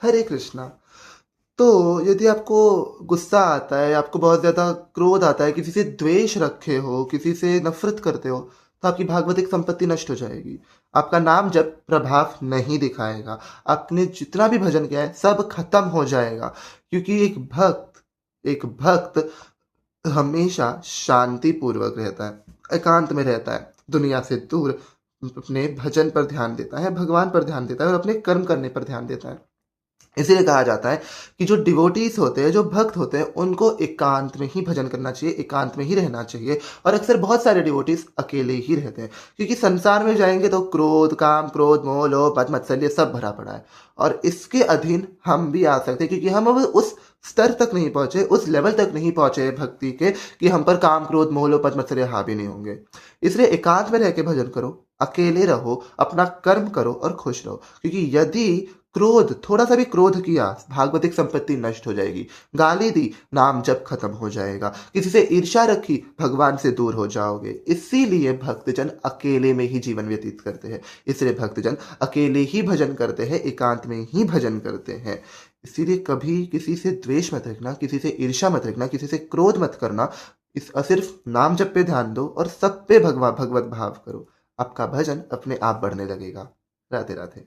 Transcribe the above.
हरे कृष्णा। तो यदि आपको गुस्सा आता है, आपको बहुत ज़्यादा क्रोध आता है, किसी से द्वेष रखे हो, किसी से नफ़रत करते हो, तो आपकी भागवतिक संपत्ति नष्ट हो जाएगी। आपका नाम जप प्रभाव नहीं दिखाएगा। आपने जितना भी भजन किया है, सब खत्म हो जाएगा। क्योंकि एक भक्त हमेशा शांतिपूर्वक रहता है, एकांत में रहता है, दुनिया से दूर अपने भजन पर ध्यान देता है, भगवान पर ध्यान देता है और अपने कर्म करने पर ध्यान देता है। इसीलिए कहा जाता है कि जो डिवोटीज होते हैं, जो भक्त होते हैं, उनको एकांत में ही भजन करना चाहिए, एकांत में ही रहना चाहिए। और अक्सर बहुत सारे डिवोटीज अकेले ही रहते हैं, क्योंकि संसार में जाएंगे तो क्रोध, काम, क्रोध, मोह, लोभ, मद मत्सर्य सब भरा पड़ा है। और इसके अधीन हम भी आ सकते हैं, क्योंकि हम अब उस स्तर तक नहीं पहुंचे, उस लेवल तक नहीं पहुंचे भक्ति के, कि हम पर काम, क्रोध, मोह, लोभ, मद मत्सर्य हावी नहीं होंगे। इसलिए एकांत में रह के भजन करो, अकेले रहो, अपना कर्म करो और खुश रहो। क्योंकि यदि क्रोध, थोड़ा सा भी क्रोध किया, भागवतिक संपत्ति नष्ट हो जाएगी। गाली दी, नाम जप खत्म हो जाएगा। किसी से ईर्ष्या रखी, भगवान से दूर हो जाओगे। इसीलिए भक्तजन अकेले में ही जीवन व्यतीत करते हैं। इसलिए भक्तजन अकेले ही भजन करते हैं, एकांत में ही भजन करते हैं। इसीलिए कभी किसी से द्वेष मत रखना, किसी से ईर्ष्या मत रखना, किसी से क्रोध मत करना। इस सिर्फ नाम जप पे ध्यान दो और सब पे भगवत भाव करो। आपका भजन अपने आप बढ़ने लगेगा। राधे राधे।